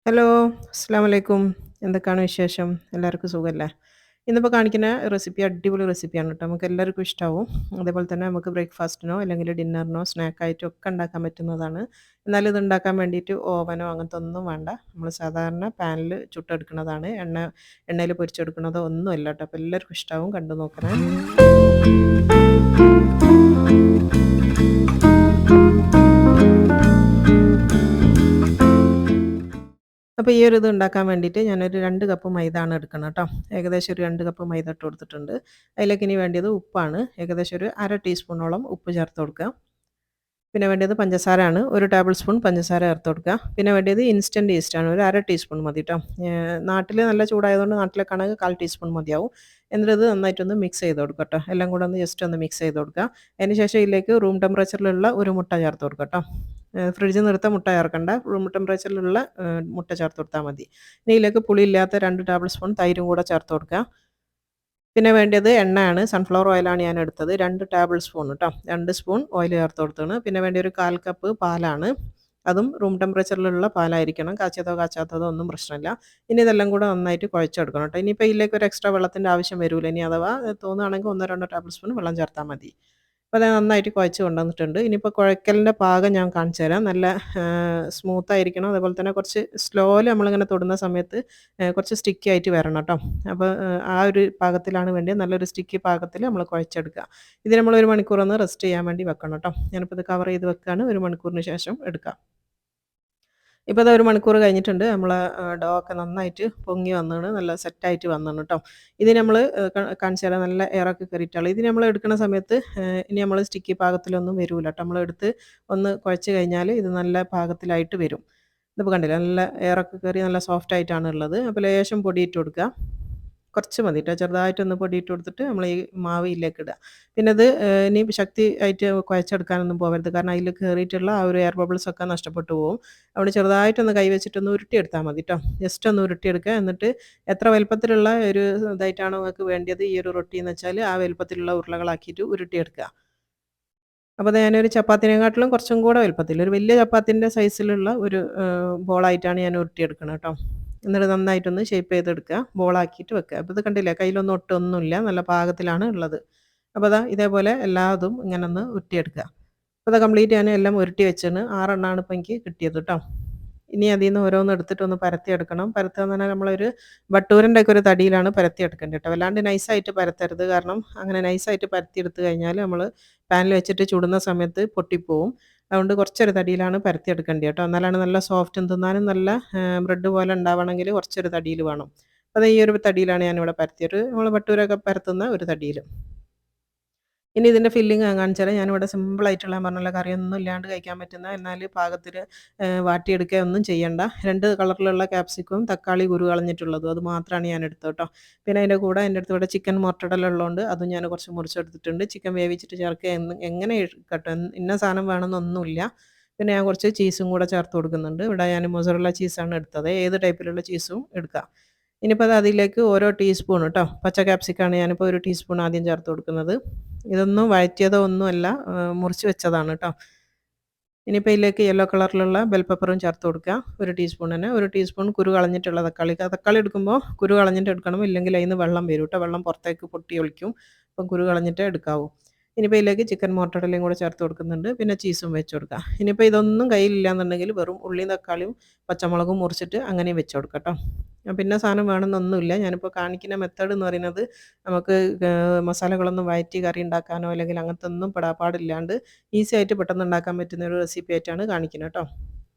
Hello, അസ്സലാമു അലൈക്കും. എന്തൊക്കെയാണ് വിശേഷം? എല്ലാവർക്കും സുഖല്ലേ? ഇന്നിപ്പോൾ കാണിക്കുന്ന റെസിപ്പി അടിപൊളി റെസിപ്പിയാണ് കേട്ടോ. നമുക്ക് എല്ലാവർക്കും ഇഷ്ടാവും. അതേപോലെ തന്നെ നമുക്ക് ബ്രേക്ക്ഫാസ്റ്റിനോ അല്ലെങ്കിൽ ഡിന്നറിനോ സ്നാക്കായിട്ടോ ഒക്കെ ഉണ്ടാക്കാൻ പറ്റുന്നതാണ്. എന്നാൽ ഇത് ഉണ്ടാക്കാൻ വേണ്ടിയിട്ട് ഓവനോ അങ്ങനത്തെ ഒന്നും വേണ്ട. നമ്മൾ സാധാരണ പാനിൽ ചുട്ടെടുക്കുന്നതാണ്. എണ്ണയിൽ പൊരിച്ചെടുക്കുന്നതോ ഒന്നുമല്ല കേട്ടോ. അപ്പോൾ എല്ലാവർക്കും ഇഷ്ടാവും. കണ്ടു നോക്കണേ. അപ്പോൾ ഈ ഒരു ഇത് ഉണ്ടാക്കാൻ വേണ്ടിയിട്ട് ഞാനൊരു 2 കപ്പ് മൈദ ആണ് എടുക്കുന്നത് കേട്ടോ. ഏകദേശം ഒരു 2 കപ്പ് മൈദ ഇട്ട് കൊടുത്തിട്ടുണ്ട്. അതിലേക്ക് ഇനി വേണ്ടിയത് ഉപ്പാണ്. ഏകദേശം ഒരു 1/2 ടീസ്പൂണോളം ഉപ്പ് ചേർത്ത് കൊടുക്കുക. പിന്നെ വേണ്ടിയത് പഞ്ചസാരയാണ്. 1 ടേബിൾ സ്പൂൺ പഞ്ചസാര ചേർത്ത് കൊടുക്കുക. പിന്നെ വേണ്ടിയത് ഇൻസ്റ്റൻറ്റ് ഈസ്റ്റാണ്. ഒരു 1/2 ടീസ്പൂൺ മതി ട്ടോ. നാട്ടിൽ നല്ല ചൂടായതുകൊണ്ട് നാട്ടിലൊക്കെ ആണെങ്കിൽ 1/4 ടീസ്പൂൺ മതിയാവും. എന്നിട്ട് ഇത് നന്നായിട്ടൊന്ന് മിക്സ് ചെയ്ത് കൊടുക്കുക ട്ടോ. എല്ലാം കൂടെ ഒന്ന് ജസ്റ്റ് ഒന്ന് മിക്സ് ചെയ്ത് കൊടുക്കുക. അതിന് ശേഷം ഇതിലേക്ക് റൂം ടെമ്പറേച്ചറിലുള്ള ഒരു മുട്ട ചേർത്ത് കൊടുക്കുക ട്ടോ. ഫ്രിഡ്ജിൽ നിന്ന് എടുത്ത മുട്ട ചേർക്കണ്ട. റൂം ടെമ്പറേച്ചറിലുള്ള മുട്ട ചേർത്ത് കൊടുത്താൽ മതി. ഇനി ഇതിലേക്ക് പുളിയില്ലാത്ത 2 ടേബിൾ സ്പൂൺ തൈരും കൂടെ ചേർത്ത് കൊടുക്കുക. പിന്നെ വേണ്ടത് എണ്ണയാണ്. സൺഫ്ലവർ ഓയിലാണ് ഞാൻ എടുത്തത്. 2 ടേബിൾ സ്പൂൺ ട്ടോ. 2 സ്പൂൺ ഓയിൽ ചേർത്ത് കൊടുത്താണ്. പിന്നെ വേണ്ടിയ ഒരു 1/4 കപ്പ് പാലാണ്. അതും റൂം ടെമ്പറേച്ചറിലുള്ള പാലായിരിക്കണം. കാച്ചിയതോ കാച്ചാത്തതോ ഒന്നും പ്രശ്നമില്ല. ഇനി ഇതെല്ലാം കൂടെ നന്നായിട്ട് കുഴച്ചെടുക്കണം ട്ടോ. ഇനിയിപ്പോൾ ഇതിലേക്ക് ഒരു എക്സ്ട്രാ വെള്ളത്തിൻ്റെ ആവശ്യം വരൂല. ഇനി അഥവാ തോന്നുകയാണെങ്കിൽ 1, 2 ടേബിൾ സ്പൂൺ വെള്ളം ചേർത്താൽ മതി. അപ്പോൾ അത് നന്നായിട്ട് കുഴച്ച് കൊണ്ടുവന്നിട്ടുണ്ട്. ഇനിയിപ്പോൾ കുഴക്കലിൻ്റെ പാകം ഞാൻ കാണിച്ചു തരാം. നല്ല സ്മൂത്തായിരിക്കണം. അതേപോലെ തന്നെ കുറച്ച് സ്ലോയിൽ നമ്മളിങ്ങനെ തൊടുന്ന സമയത്ത് കുറച്ച് സ്റ്റിക്കി ആയിട്ട് വരണം ട്ടോ. അപ്പോൾ ആ ഒരു പാകത്തിലാണ് വേണ്ടിയത്. നല്ലൊരു സ്റ്റിക്കി പാകത്തിൽ നമ്മൾ കുഴച്ചെടുക്കുക. ഇത് നമ്മൾ 1 മണിക്കൂറൊന്ന് റെസ്റ്റ് ചെയ്യാൻ വേണ്ടി വെക്കണം ട്ടോ. ഞാനിപ്പോൾ ഇത് കവർ ചെയ്ത് വെക്കുകയാണ്. 1 മണിക്കൂറിന് ശേഷം എടുക്കാം. ഇപ്പോൾ ദാ 1 മണിക്കൂർ കഴിഞ്ഞിട്ടുണ്ട്. നമ്മളെ ഡോ ഒക്കെ നന്നായിട്ട് പൊങ്ങി വന്ന്ണ്. നല്ല സെറ്റായിട്ട് വന്ന്ണ് ട്ടോ. ഇത് നമ്മൾ കാണിച്ചു തരാം. നല്ല എയറൊക്കെ കയറിയിട്ടുള്ള ഇത് നമ്മൾ എടുക്കുന്ന സമയത്ത് ഇനി നമ്മൾ സ്റ്റിക്കി പാകത്തിലൊന്നും വരൂല ട്ടോ. നമ്മളെടുത്ത് ഒന്ന് കുഴച്ച് കഴിഞ്ഞാൽ ഇത് നല്ല പാകത്തിലായിട്ട് വരും. ഇതിപ്പോൾ കണ്ടില്ലേ നല്ല എയറൊക്കെ കയറി നല്ല സോഫ്റ്റ് ആയിട്ടാണ് ഉള്ളത്. അപ്പോൾ ലേശം പൊടി ഇട്ട് കൊടുക്കുക. കുറച്ച് മതി ട്ടോ. ചെറുതായിട്ടൊന്ന് പൊടി ഇട്ട് കൊടുത്തിട്ട് നമ്മൾ ഈ മാവ് ഇതിലേക്ക് ഇടുക. പിന്നെ ഇത് ഇനി ശക്തി ആയിട്ട് കുഴച്ചെടുക്കാനൊന്നും പോകരുത്. കാരണം അതിൽ കയറിയിട്ടുള്ള ആ ഒരു എയർ ബബിൾസ് ഒക്കെ നഷ്ടപ്പെട്ടു പോകും. അതുകൊണ്ട് ചെറുതായിട്ടൊന്ന് കൈ വെച്ചിട്ടൊന്ന് ഉരുട്ടിയെടുത്താൽ മതി ട്ടോ. ജസ്റ്റ് ഒന്ന് ഉരുട്ടിയെടുക്കുക. എന്നിട്ട് എത്ര വലുപ്പത്തിലുള്ള ഒരു ഇതായിട്ടാണോ നിങ്ങൾക്ക് വേണ്ടത് ഈ ഒരു റൊട്ടി എന്ന് വെച്ചാൽ ആ വലുപ്പത്തിലുള്ള ഉരുളകളാക്കിയിട്ട് ഉരുട്ടിയെടുക്കുക. അപ്പോൾ അത് ഞാനൊരു ചപ്പാത്തിനെക്കാട്ടിലും കുറച്ചും കൂടെ വലുപ്പത്തിൽ ഒരു വലിയ ചപ്പാത്തിൻ്റെ സൈസിലുള്ള ഒരു ബോളായിട്ടാണ് ഞാൻ ഉരുട്ടിയെടുക്കുന്നത് കേട്ടോ. എന്നിട്ട് നന്നായിട്ടൊന്ന് ഷേപ്പ് ചെയ്തെടുക്കുക. ബോളാക്കിയിട്ട് വെക്കുക. അപ്പോൾ ഇത് കണ്ടില്ലേ കയ്യിലൊന്നും ഒട്ടൊന്നുമില്ല. നല്ല പാകത്തിലാണ് ഉള്ളത്. അപ്പോൾ അതാ ഇതേപോലെ എല്ലാതും ഇങ്ങനെ ഒന്ന് ഉരുട്ടിയെടുക്കുക. അപ്പോൾ അത് കംപ്ലീറ്റ് ഞാൻ എല്ലാം ഉരുട്ടി വെച്ചാണ്. 6 എണ്ണമാണ് ഇപ്പോൾ എനിക്ക് കിട്ടിയത് കേട്ടോ. ഇനി അതിൽ നിന്ന് ഓരോന്ന് എടുത്തിട്ട് ഒന്ന് പരത്തിയെടുക്കണം. പരത്തുക എന്ന് പറഞ്ഞാൽ നമ്മളൊരു ബട്ടൂരൻ്റെ ഒക്കെ ഒരു തടിയിലാണ് പരത്തിയെടുക്കേണ്ടത് കേട്ടോ. വല്ലാണ്ട് നൈസായിട്ട് പരത്തരുത്. കാരണം അങ്ങനെ നൈസായിട്ട് പരത്തിയെടുത്ത് കഴിഞ്ഞാൽ നമ്മൾ പാനിൽ വെച്ചിട്ട് ചുടുന്ന സമയത്ത് പൊട്ടിപ്പോവും. അതുകൊണ്ട് കുറച്ചൊരു തടിയിലാണ് പരത്തിയെടുക്കേണ്ടത് കേട്ടോ. എന്നാലാണ് നല്ല സോഫ്റ്റും തിന്നാനും നല്ല ബ്രെഡ് പോലെ ഉണ്ടാവണമെങ്കിൽ കുറച്ചൊരു തടിയിൽ വേണം. അത് ഈ ഒരു തടിയിലാണ് ഞാനിവിടെ പരത്തിയത്. നമ്മൾ ബട്ടൂരൊക്കെ പരത്തുന്ന ഒരു തടിയിൽ. ഇനി ഇതിൻ്റെ ഫില്ലിങ് ഞാൻ കാണിച്ചു തരാം. ഞാനിവിടെ സിമ്പിളായിട്ടുള്ള ഞാൻ പറഞ്ഞല്ലോ കറിയൊന്നും ഇല്ലാണ്ട് കഴിക്കാൻ പറ്റുന്ന എന്നാൽ പാകത്തിൽ വാട്ടിയെടുക്കുക ഒന്നും ചെയ്യണ്ട. 2 കളറിലുള്ള ക്യാപ്സിക്കവും തക്കാളി കുരു കളഞ്ഞിട്ടുള്ളതും അത് മാത്രമാണ് ഞാൻ എടുത്തത് കേട്ടോ. പിന്നെ അതിൻ്റെ കൂടെ എൻ്റെ അടുത്ത് ഇവിടെ ചിക്കൻ മൊർട്ടഡല ഉള്ളതുകൊണ്ട് അതും ഞാൻ കുറച്ച് മുറിച്ചെടുത്തിട്ടുണ്ട്. ചിക്കൻ വേവിച്ചിട്ട് ചേർക്കുക എങ്ങനെ കേട്ടോ ഇന്ന സാധനം വേണമെന്നൊന്നുമില്ല. പിന്നെ ഞാൻ കുറച്ച് ചീസും കൂടെ ചേർത്ത് കൊടുക്കുന്നുണ്ട്. ഇവിടെ ഞാൻ മൊസറല്ല ചീസാണ് എടുത്തത്. ഏത് ടൈപ്പിലുള്ള ചീസും എടുക്കാം. ഇനിയിപ്പോൾ അത് അതിലേക്ക് ഓരോ ടീസ്പൂൺ കേട്ടോ പച്ച ക്യാപ്സിക്കാണ് ഞാനിപ്പോൾ 1 ടീസ്പൂൺ ആദ്യം ചേർത്ത് കൊടുക്കുന്നത്. ഇതൊന്നും വഴറ്റിയതോ ഒന്നുമല്ല മുറിച്ച് വെച്ചതാണ് കേട്ടോ. ഇനിയിപ്പോൾ ഇതിലേക്ക് യെല്ലോ കളറിലുള്ള ബെൽ പെപ്പറും ചേർത്ത് കൊടുക്കുക. 1 ടീസ്പൂൺ തന്നെ. 1 ടീസ്പൂൺ കുരു കളഞ്ഞിട്ടുള്ള തക്കാളി. തക്കാളി എടുക്കുമ്പോൾ കുരു കളഞ്ഞിട്ട് എടുക്കണം. ഇല്ലെങ്കിൽ അതിൽ നിന്ന് വെള്ളം വരും കേട്ടോ. വെള്ളം പുറത്തേക്ക് പൊട്ടി ഒലിക്കും. അപ്പം കുരു കളഞ്ഞിട്ടേ എടുക്കാവൂ. ഇനിയിപ്പോൾ ഇതിലേക്ക് ചിക്കൻ മോർട്ടഡലയും കൂടെ ചേർത്ത് കൊടുക്കുന്നുണ്ട്. പിന്നെ ചീസും വെച്ച് കൊടുക്കുക. ഇനിയിപ്പോൾ ഇതൊന്നും കയ്യിലില്ല എന്നുണ്ടെങ്കിൽ വെറും ഉള്ളിയും തക്കാളിയും പച്ചമുളകും മുറിച്ചിട്ട് അങ്ങനെയും വെച്ച് കൊടുക്കാം കേട്ടോ. പിന്നെ സാധനം വേണമെന്നൊന്നുമില്ല. ഞാനിപ്പോൾ കാണിക്കുന്ന മെത്തേഡ് എന്ന് പറയുന്നത് നമുക്ക് മസാലകളൊന്നും വഴറ്റി കറി ഉണ്ടാക്കാനോ അല്ലെങ്കിൽ അങ്ങനത്തെ ഒന്നും പെടാപ്പാടില്ലാണ്ട് ഈസി ആയിട്ട് പെട്ടെന്ന് ഉണ്ടാക്കാൻ പറ്റുന്ന ഒരു റെസിപ്പി ആയിട്ടാണ് കാണിക്കുന്നത് കേട്ടോ.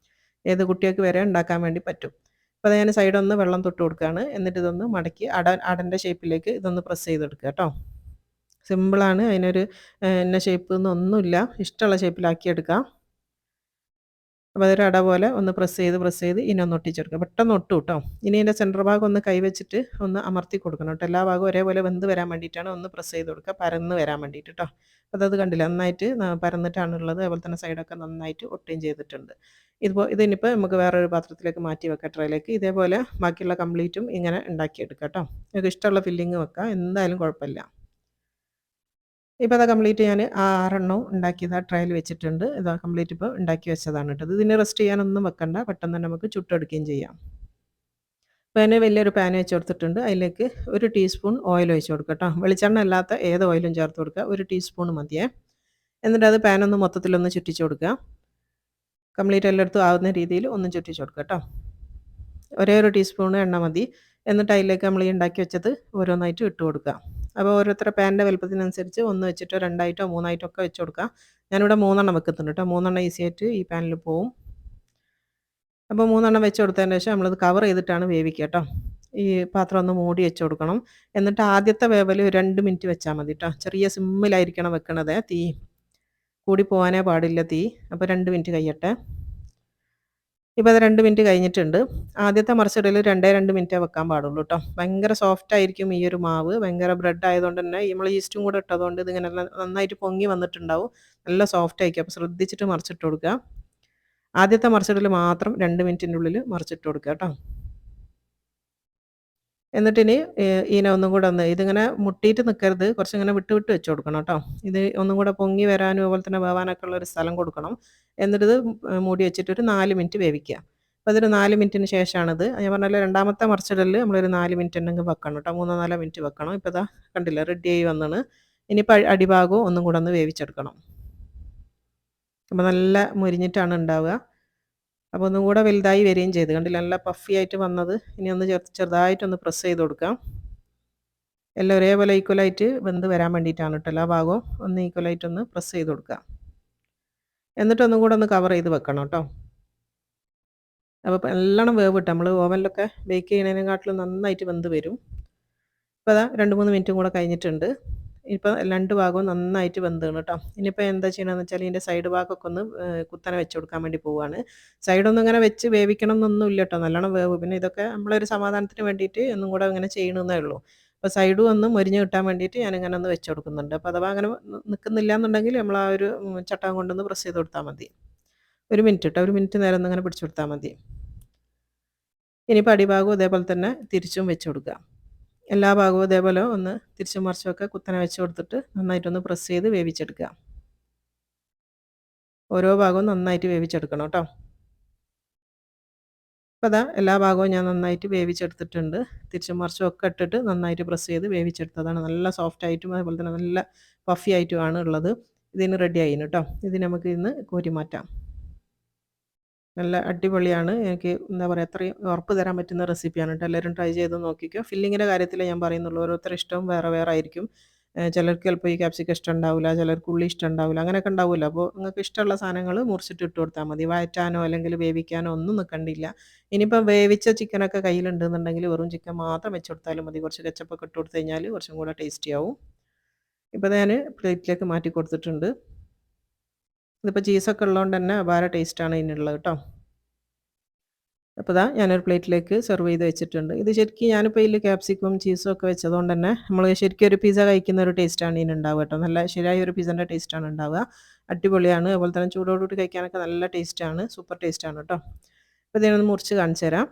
ഏത് കുട്ടികൾക്ക് വരെ ഉണ്ടാക്കാൻ വേണ്ടി പറ്റും. അപ്പോൾ അത് ഞാൻ സൈഡൊന്ന് വെള്ളം തൊട്ട് കൊടുക്കുകയാണ്. എന്നിട്ട് ഇതൊന്ന് മടക്കി അടൻ്റെ ഷേപ്പിലേക്ക് ഇതൊന്ന് പ്രസ് ചെയ്തെടുക്കുക കേട്ടോ. സിമ്പിളാണ്. അതിനൊരു ഇന്ന ഷേപ്പ് എന്നൊന്നുമില്ല. ഇഷ്ടമുള്ള ഷേപ്പിലാക്കിയെടുക്കാം. അപ്പോൾ അതൊരു അട പോലെ ഒന്ന് പ്രസ് ചെയ്ത് ഇനി ഒന്ന് ഒട്ടിച്ചെടുക്കുക. പെട്ടെന്ന് ഒട്ടും കേട്ടോ. ഇനി ഇതിൻ്റെ സെൻറ്റർ ഭാഗം ഒന്ന് കൈവച്ചിട്ട് ഒന്ന് അമർത്തി കൊടുക്കണം കേട്ടോ. എല്ലാ ഭാഗവും ഒരേപോലെ വെന്ത് വരാൻ വേണ്ടിയിട്ടാണ് ഒന്ന് പ്രസ് ചെയ്ത് കൊടുക്കുക. പരന്ന് വരാൻ വേണ്ടിയിട്ട് കേട്ടോ. അപ്പോൾ അത് കണ്ടില്ല നന്നായിട്ട് പരന്നിട്ടാണുള്ളത്. അതുപോലെ തന്നെ സൈഡൊക്കെ നന്നായിട്ട് ഒട്ടുകയും ചെയ്തിട്ടുണ്ട്. ഇതിനിപ്പോൾ നമുക്ക് വേറൊരു പാത്രത്തിലേക്ക് മാറ്റി വെക്കാം ട്രേയിലേക്ക്. ഇതേപോലെ ബാക്കിയുള്ള കംപ്ലീറ്റും ഇങ്ങനെ ഉണ്ടാക്കിയെടുക്കാം കേട്ടോ. നിങ്ങൾക്ക് ഇഷ്ടമുള്ള ഫില്ലിങ് വെക്കാം. എന്തായാലും കുഴപ്പമില്ല. ഇപ്പോൾ അതാ കംപ്ലീറ്റ് ഞാൻ ആ 6 എണ്ണവും ഉണ്ടാക്കിയത് ആ ട്രേയിൽ വെച്ചിട്ടുണ്ട്. ഇതാ കംപ്ലീറ്റ് ഇപ്പോൾ ഉണ്ടാക്കി വെച്ചതാണ് കേട്ടോ. ഇതിന് റെസ്റ്റ് ചെയ്യാനൊന്നും വെക്കണ്ട. പെട്ടെന്ന് തന്നെ നമുക്ക് ചുട്ടെടുക്കുകയും ചെയ്യാം. പാന് വലിയൊരു പാൻ വെച്ച് കൊടുത്തിട്ടുണ്ട്. അതിലേക്ക് 1 ടീസ്പൂൺ ഓയിൽ ഒഴിച്ച് കൊടുക്കുക ട്ടോ. വെളിച്ചെണ്ണ അല്ലാത്ത ഏത് ഓയിലും ചേർത്ത് കൊടുക്കുക. 1 ടീസ്പൂൺ മതിയേ. എന്നിട്ട് അത് പാനൊന്ന് മൊത്തത്തിലൊന്ന് ചുറ്റിച്ച് കൊടുക്കുക. കംപ്ലീറ്റ് എല്ലായിടത്തും ആവുന്ന രീതിയിൽ ഒന്ന് ചുറ്റിച്ച് കൊടുക്കുക ട്ടോ. ഒരേ ഒരു ടീസ്പൂൺ എണ്ണ മതി. എന്നിട്ട് അതിലേക്ക് നമ്മൾ ഈ ഉണ്ടാക്കി വെച്ചത് ഓരോന്നായിട്ട് ഇട്ട് കൊടുക്കുക. അപ്പോൾ ഓരോരുത്തരുടെ പാനിൻ്റെ വലുപ്പത്തിനനുസരിച്ച് 1 വെച്ചിട്ടോ 2 ആയിട്ടോ 3 ആയിട്ടോ ഒക്കെ വെച്ച് കൊടുക്കുക. ഞാനിവിടെ 3 എണ്ണം വെക്കുന്നുണ്ട് കേട്ടോ. 3 എണ്ണം ഈസി ആയിട്ട് ഈ പാനിൽ പോവും. അപ്പോൾ 3 എണ്ണം വെച്ച് കൊടുത്തതിന് ശേഷം നമ്മളത് കവർ ചെയ്തിട്ടാണ് വേവിക്കുക കേട്ടോ. ഈ പാത്രം ഒന്ന് മൂടി വെച്ച് കൊടുക്കണം. എന്നിട്ട് ആദ്യത്തെ വേവൽ 2 മിനിറ്റ് വെച്ചാൽ മതി കേട്ടോ. ചെറിയ സിമ്മിലായിരിക്കണം വെക്കണത്. തീ കൂടി പോകാനേ പാടില്ല തീ. അപ്പോൾ 2 മിനിറ്റ് കഴിയട്ടെ. ഇപ്പോൾ അത് 2 മിനിറ്റ് കഴിഞ്ഞിട്ടുണ്ട്. ആദ്യത്തെ മറിച്ചിടൽ 2 മിനിറ്റേ വെക്കാൻ പാടുള്ളൂ കേട്ടോ. ഭയങ്കര സോഫ്റ്റ് ആയിരിക്കും ഈ ഒരു മാവ്. ഭയങ്കര ബ്രെഡ് ആയതുകൊണ്ട് തന്നെ നമ്മൾ ഈസ്റ്റും കൂടെ ഇട്ടതുകൊണ്ട് ഇതിങ്ങനെ നന്നായിട്ട് പൊങ്ങി വന്നിട്ടുണ്ടാവും. നല്ല സോഫ്റ്റ് ആയിരിക്കും. അപ്പോൾ ശ്രദ്ധിച്ചിട്ട് മറിച്ചിട്ട് കൊടുക്കുക. ആദ്യത്തെ മറിച്ചിടൽ മാത്രം 2 മിനിറ്റിൻ്റെ ഉള്ളിൽ മറിച്ചിട്ട് കൊടുക്കുക കേട്ടോ. എന്നിട്ടിനി ഇതിനെ ഒന്നും കൂടെ ഇതിങ്ങനെ മുട്ടിയിട്ട് നിൽക്കരുത്. കുറച്ചിങ്ങനെ വിട്ട് വിട്ട് വെച്ച് കൊടുക്കണം കേട്ടോ. ഇത് ഒന്നും കൂടെ പൊങ്ങി വരാനും അതുപോലെ തന്നെ വേവാനൊക്കെ ഉള്ള ഒരു സ്ഥലം കൊടുക്കണം. എന്നിട്ടിത് മൂടി വെച്ചിട്ട് ഒരു 4 മിനിറ്റ് വേവിക്കുക. അപ്പോൾ അതൊരു 4 മിനിറ്റിന് ശേഷമാണിത്. ഞാൻ പറഞ്ഞല്ലോ രണ്ടാമത്തെ മറിച്ചിടലിൽ നമ്മളൊരു 4 മിനിറ്റ് ഉണ്ടെങ്കിൽ വെക്കണം കേട്ടോ. 3-4 മിനിറ്റ് വെക്കണം. ഇപ്പോൾ ഇതാ കണ്ടില്ലേ റെഡി ആയി വന്നാണ്. ഇനിയിപ്പോൾ അടിഭാഗവും ഒന്നും കൂടെ ഒന്ന് വേവിച്ചെടുക്കണം. അപ്പോൾ നല്ല മുരിഞ്ഞിട്ടാണ് ഉണ്ടാവുക. അപ്പോൾ ഒന്നും കൂടെ വലുതായി വരികയും ചെയ്തു. കണ്ടില്ലേ നല്ല പഫി ആയിട്ട് വന്നത്. ഇനി ഒന്ന് ചെറുതായിട്ടൊന്ന് പ്രസ് ചെയ്ത് കൊടുക്കാം. എല്ലാം ഒരേപോലെ ഈക്വലായിട്ട് വെന്ത് വരാൻ വേണ്ടിയിട്ടാണ് കേട്ടോ. എല്ലാ ഭാഗവും ഒന്ന് ഈക്വലായിട്ടൊന്ന് പ്രസ് ചെയ്ത് കൊടുക്കുക. എന്നിട്ടൊന്നും കൂടെ ഒന്ന് കവർ ചെയ്ത് വെക്കണം കേട്ടോ. അപ്പോൾ നല്ലോണം വേവ് കിട്ടും. നമ്മൾ ഓവനിലൊക്കെ ബേക്ക് ചെയ്യുന്നതിനെക്കാട്ടിലും നന്നായിട്ട് വെന്ത് വരും. ഇപ്പോൾ അതാ 2-3 മിനിറ്റും കൂടെ കഴിഞ്ഞിട്ടുണ്ട്. ഇപ്പോൾ 2 ഭാഗവും നന്നായിട്ട് വെന്താണ് കേട്ടോ. ഇനിയിപ്പോൾ എന്താ ചെയ്യണമെന്ന് വെച്ചാൽ ഇതിൻ്റെ സൈഡ് ഭാഗമൊക്കെ ഒന്ന് കുത്തനെ വെച്ച് കൊടുക്കാൻ വേണ്ടി പോവുകയാണ്. സൈഡൊന്നും ഇങ്ങനെ വെച്ച് വേവിക്കണം എന്നൊന്നുമില്ല കേട്ടോ. നല്ലോണം വേവ്. പിന്നെ ഇതൊക്കെ നമ്മളൊരു സമാധാനത്തിന് വേണ്ടിയിട്ട് ഒന്നും കൂടെ ഇങ്ങനെ ചെയ്യണമെന്നേ ഉള്ളൂ. അപ്പോൾ സൈഡും ഒന്ന് മൊരിഞ്ഞ് കിട്ടാൻ വേണ്ടിയിട്ട് ഞാനിങ്ങനെ ഒന്ന് വെച്ച് കൊടുക്കുന്നുണ്ട്. അപ്പോൾ അഥവാ അങ്ങനെ നിൽക്കുന്നില്ല എന്നുണ്ടെങ്കിൽ നമ്മൾ ആ ഒരു ചട്ടകം കൊണ്ടൊന്ന് പ്രസ് ചെയ്ത് കൊടുത്താൽ മതി. 1 മിനിറ്റ് കേട്ടോ. 1 മിനിറ്റ് നേരം ഒന്ന് ഇങ്ങനെ പിടിച്ചു കൊടുത്താൽ മതി. ഇനിയിപ്പോൾ അടിഭാഗവും ഇതേപോലെ തന്നെ തിരിച്ചും വെച്ച് കൊടുക്കുക. എല്ലാ ഭാഗവും ഇതേപോലെ ഒന്ന് തിരിച്ചും മറിച്ചുമൊക്കെ കുത്തനെ വെച്ച് കൊടുത്തിട്ട് നന്നായിട്ടൊന്ന് പ്രസ് ചെയ്ത് വേവിച്ചെടുക്കുക. ഓരോ ഭാഗവും നന്നായിട്ട് വേവിച്ചെടുക്കണം കേട്ടോ. അപ്പോൾ അതാ എല്ലാ ഭാഗവും ഞാൻ നന്നായിട്ട് വേവിച്ചെടുത്തിട്ടുണ്ട്. തിരിച്ചും മറിച്ചും ഒക്കെ ഇട്ടിട്ട് നന്നായിട്ട് പ്രസ് ചെയ്ത് വേവിച്ചെടുത്തതാണ്. നല്ല സോഫ്റ്റ് ആയിട്ടും അതുപോലെ തന്നെ നല്ല പഫി ആയിട്ടുമാണ് ഉള്ളത്. ഇതിന് റെഡി ആയിന് കേട്ടോ. ഇത് നമുക്ക് ഇന്ന് കോരി മാറ്റാം. നല്ല അടിപൊളിയാണ്. എനിക്ക് എന്താ പറയുക അത്രയും ഉറപ്പ് തരാൻ പറ്റുന്ന റെസിപ്പിയാണ് കേട്ടോ. എല്ലാവരും ട്രൈ ചെയ്ത് നോക്കിക്കോ. ഫില്ലിങ്ങിൻ്റെ കാര്യത്തിലേ ഞാൻ പറയുന്നുള്ളൂ. ഓരോരുത്തരുടെ ഇഷ്ടവും വേറെ വേറെ ആയിരിക്കും. ചിലർക്ക് ചിലപ്പോൾ ഈ ക്യാപ്സിക്കം ഇഷ്ടമുണ്ടാവില്ല, ചിലർക്ക് ഉള്ളി ഇഷ്ടമുണ്ടാവില്ല. അങ്ങനെയൊക്കെ ഉണ്ടാവുമല്ലോ. അപ്പോൾ നിങ്ങൾക്ക് ഇഷ്ടമുള്ള സാധനങ്ങൾ മുറിച്ചിട്ട് ഇട്ട് കൊടുത്താൽ മതി. വഴറ്റാനോ അല്ലെങ്കിൽ വേവിക്കാനോ ഒന്നും നിൽക്കണ്ടില്ല. ഇനിയിപ്പം വേവിച്ച ചിക്കനൊക്കെ കയ്യിലുണ്ടെന്നുണ്ടെങ്കിൽ വെറും ചിക്കൻ മാത്രം വെച്ച് കൊടുത്താലും മതി. കുറച്ച് കെച്ചപ്പൊക്കെ ഇട്ട് കൊടുത്തു കഴിഞ്ഞാൽ കുറച്ചും കൂടെ ടേസ്റ്റി ആവും. ഇപ്പോൾ ഞാൻ പ്ലേറ്റിലേക്ക് മാറ്റി കൊടുത്തിട്ടുണ്ട്. ഇതിപ്പോൾ ചീസൊക്കെ ഉള്ളതുകൊണ്ട് തന്നെ വേറെ ടേസ്റ്റാണ് ഇതിനുള്ളത് കേട്ടോ. അപ്പോൾ ഇതാ ഞാനൊരു പ്ലേറ്റിലേക്ക് സെർവ് ചെയ്ത് വെച്ചിട്ടുണ്ട്. ഇത് ശരിക്കും ഞാനിപ്പോൾ ഇതിൽ ക്യാപ്സിക്കും ചീസും ഒക്കെ വെച്ചതുകൊണ്ട് തന്നെ നമ്മൾ ശരിക്കും ഒരു പിസ്സ കഴിക്കുന്ന ഒരു ടേസ്റ്റാണ് ഇതിനുണ്ടാവുക കേട്ടോ. നല്ല ശരിയായ ഒരു പിസ്സൻ്റെ ടേസ്റ്റാണ് ഉണ്ടാവുക. അടിപൊളിയാണ്. അതുപോലെ തന്നെ ചൂടോടുകൂടി കഴിക്കാനൊക്കെ നല്ല ടേസ്റ്റാണ്. സൂപ്പർ ടേസ്റ്റാണ് കേട്ടോ. അപ്പോൾ ഇതിനൊന്ന് മുറിച്ച് കാണിച്ചു തരാം.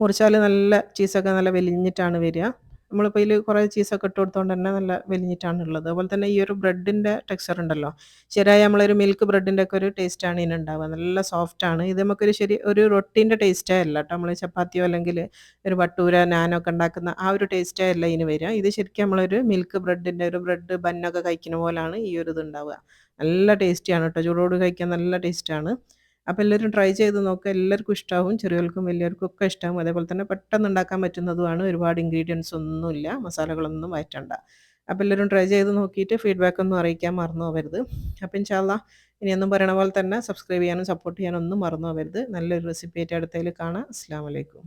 മുറിച്ചാൽ നല്ല ചീസൊക്കെ നല്ല വലിഞ്ഞിട്ടാണ് വരിക. നമ്മളിപ്പോൾ ഇതിൽ കുറേ ചീസൊക്കെ ഇട്ട് കൊടുത്തുകൊണ്ട് തന്നെ നല്ല വലിഞ്ഞിട്ടാണ് ഉള്ളത്. അതുപോലെ തന്നെ ഈ ഒരു ബ്രെഡിൻ്റെ ടെക്സ്ചർ ഉണ്ടല്ലോ, ശരിയായ നമ്മളൊരു മിൽക്ക് ബ്രെഡിൻ്റെ ഒക്കെ ഒരു ടേസ്റ്റാണ് ഇതിനുണ്ടാവുക. നല്ല സോഫ്റ്റാണ്. ഇത് നമുക്കൊരു ഒരു റൊട്ടീൻ്റെ ടേസ്റ്റേ അല്ല കേട്ടോ. നമ്മൾ ചപ്പാത്തിയോ അല്ലെങ്കിൽ ഒരു ഭട്ടൂര നാനോ ഒക്കെ ഉണ്ടാക്കുന്ന ആ ഒരു ടേസ്റ്റേ അല്ല ഇതിന് വരിക. ഇത് ശരിക്കും നമ്മളൊരു മിൽക്ക് ബ്രെഡിൻ്റെ ഒരു ബ്രെഡ് ബന്നൊക്കെ കഴിക്കുന്ന പോലെയാണ് ഈ ഒരു ഇത് ഉണ്ടാവുക. നല്ല ടേസ്റ്റിയാണ് കേട്ടോ. ചൂടോട് കഴിക്കാൻ നല്ല ടേസ്റ്റാണ്. അപ്പോൾ എല്ലാവരും ട്രൈ ചെയ്ത് നോക്കുക. എല്ലാവർക്കും ഇഷ്ടമാവും. ചെറിയവർക്കും വലിയവർക്കും ഒക്കെ ഇഷ്ടമാവും. അതേപോലെ തന്നെ പെട്ടെന്ന് ഉണ്ടാക്കാൻ പറ്റുന്നതുമാണ്. ഒരുപാട് ഇൻഗ്രീഡിയൻസ് ഒന്നുമില്ല. മസാലകളൊന്നും വഴറ്റണ്ട. അപ്പോൾ എല്ലാവരും ട്രൈ ചെയ്ത് നോക്കിയിട്ട് ഫീഡ്ബാക്ക് ഒന്നും അറിയിക്കാൻ മറന്നു പോകരുത്. അപ്പോൾ ഇൻഷാ അല്ലാഹ് ഇനിയൊന്നും പറയണ പോലെ തന്നെ സബ്സ്ക്രൈബ് ചെയ്യാനും സപ്പോർട്ട് ചെയ്യാനും ഒന്നും മറന്നു പോകരുത്. നല്ലൊരു റെസിപ്പി ആയിട്ട് അടുത്തതിൽ കാണാം. അസ്സലാമു അലൈക്കും.